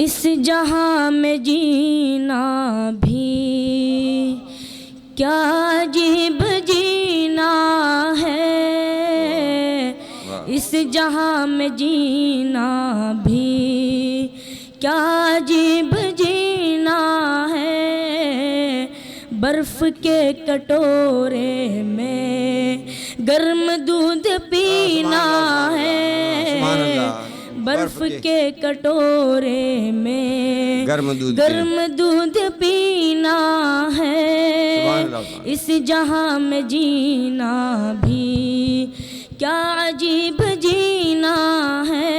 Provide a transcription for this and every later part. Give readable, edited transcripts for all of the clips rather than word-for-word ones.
اس جہاں میں جینا بھی کیا عجیب جینا ہے، اس جہاں میں جینا بھی کیا عجیب جینا ہے، برف کے کٹورے میں گرم دودھ پینا ہے، برف کے کٹورے میں گرم دودھ پینا ہے، اس جہاں میں جینا بھی کیا عجیب جینا ہے۔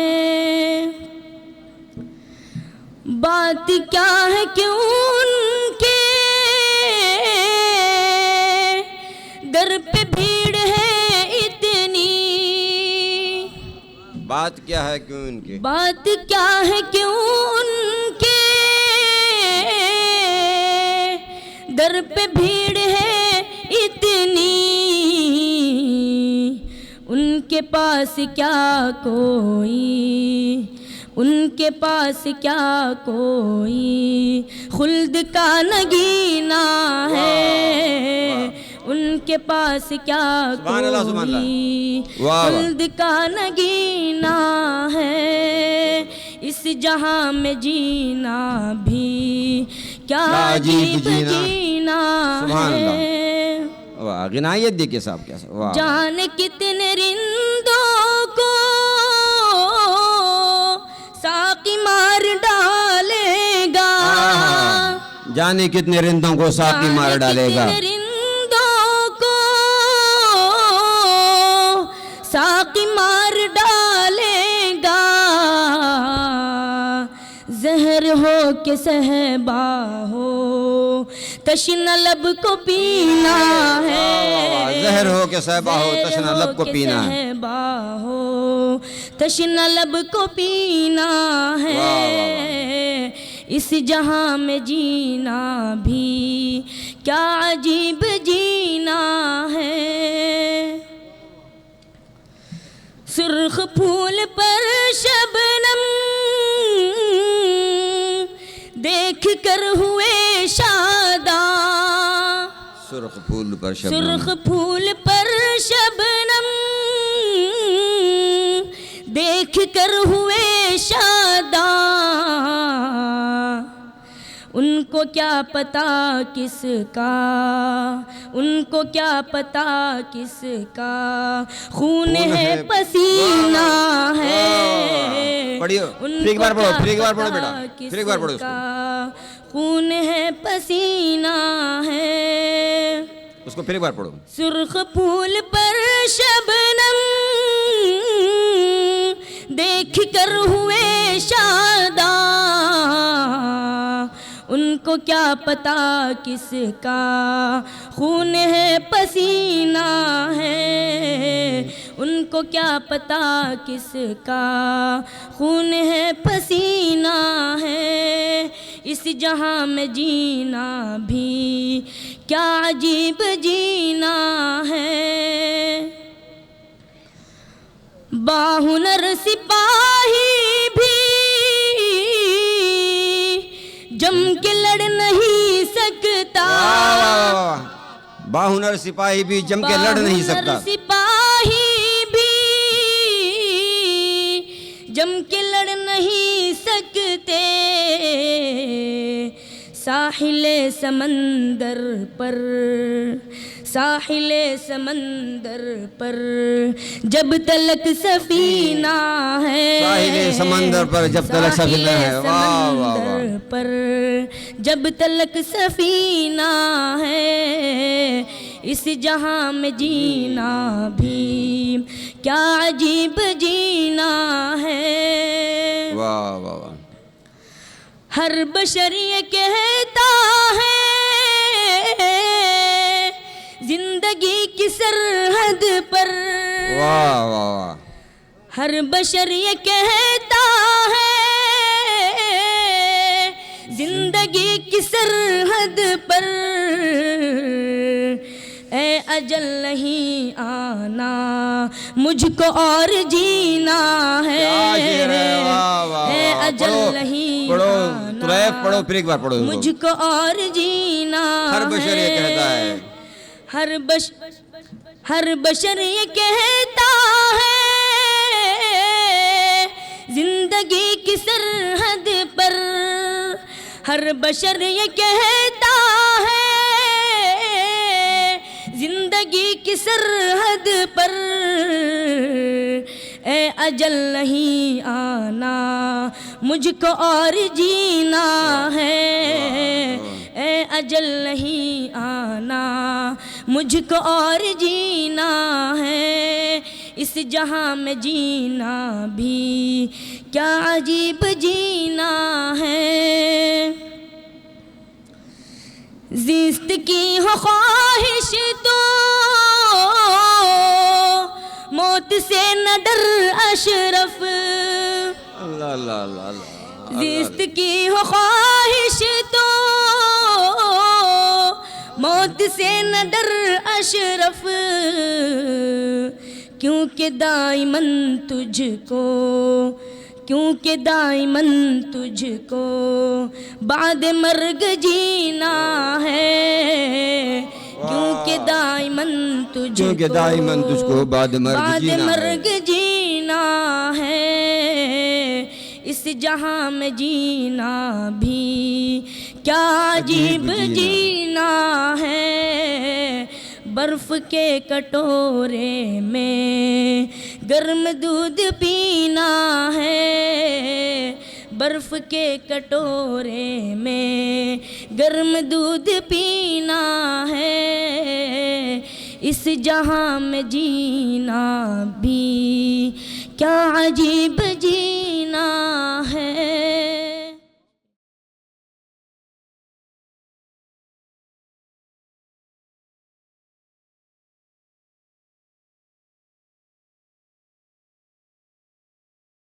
بات کیا ہے کہ ان کے در پہ بھیڑ ہے اتنی، بات کیا ہے کیوں ان کے، بات کیا ہے کہ ان کے در پہ بھیڑ ہے اتنی، ان کے پاس کیا کوئی، ان کے پاس کیا کوئی خلد کا نگینہ ہے، ان کے پاس کیا کوئی خلد کا نگینہ ہے، اس جہاں میں جینا بھی کیا عجیب جینا ہے۔ غنائیت دیکھیے صاحب کیسا، جانے کتنے رندوں کو ساقی مار ڈالے گا، جانے کتنے رندوں کو ساقی مار ڈالے گا، رندوں کو ساقی مار ڈالے گا، زہر ہو کہ صہبا ہو تشنہ لب کو پینا ہے، زہر ہو کہ صہبا ہو تشنہ لب کو پینا ہے، صہبا ہو تشنہ لب کو پینا ہے، اس جہاں میں جینا بھی کیا عجیب جینا ہے۔ سرخ پھول پر شبنم دیکھ کر ہوئے شاداں، سرخ پھول پر شبنم، سرخ پھول پر شبنم دیکھ کر ہوئے شاداں، ان کو کیا پتا کس کا، ان کو کیا پتا کس کا خون ہے پسینہ ہے، ان کو کیا پتا کس کا خون ہے پسینہ ہے، اس کو پھر ایک بار پڑھو۔ سرخ پھول پر شبنم دیکھ کر ہوئے شاداں، ان کو کیا پتا کس کا خون ہے پسینہ ہے، ان کو کیا پتا کس کا خون ہے پسینہ ہے، اس جہاں میں جینا بھی کیا عجیب جینا ہے۔ باہنر سپاہی بھی جم کے لڑ نہیں سکتا، باہنر سپاہی بھی جم کے لڑ نہیں سکتا، سپاہی بھی جم کے لڑ نہیں سکتے، ساحل سمندر پر، ساحل سمندر پر جب تلک سفینہ ہے، ساحل سمندر پر جب تلک سفینہ ہے، سمندر پر جب تلک سفینہ ہے، اس جہاں میں جینا بھی کیا عجیب جینا ہے۔ واہ واہ واہ۔ ہر بشر یہ کہتا ہے زندگی کی سرحد پر، واہ واہ واہ، ہر بشر یہ کہتا ہے زندگی کی سرحد پر، اے اجل نہیں آنا مجھ کو اور جینا ہے کیا شعر ہے، واہ واہ اے واہ۔ اجل پڑھو، نہیں پڑھو آنا، طریف پڑھو، پھر ایک بار پڑھو اس کو۔ مجھ کو اور جینا ہر بشر یہ کہتا ہے، ہر بشر یہ کہتا ہے زندگی کی سرحد پر، ہر بشر یہ کہتا ہے زندگی کی سرحد پر، اے اجل نہیں آنا مجھ کو اور جینا ہے، اے اجل نہیں آنا مجھ کو اور جینا ہے، اس جہاں میں جینا بھی کیا عجیب جینا ہے، زیست کی ہو خواہش تو موت سے نہ ڈر اشرف، اللہ اللہ اللہ اللہ، زیست کی ہو خواہش تو موت سے نہ ڈر اشرف، کیونکہ دائماً تجھ کو، کیونکہ دائماً تجھ کو بعد مرگ جینا ہے، کیونکہ دائماً تجھ کیونکہ کو، دائماً تجھ کو بعد مرگ جینا ہے، اس جہاں میں جینا بھی کیا عجیب جینا ہے، برف کے کٹورے میں گرم دودھ پینا ہے، برف کے کٹورے میں گرم دودھ پینا ہے، اس جہاں میں جینا بھی کیا عجیب جینا ہے۔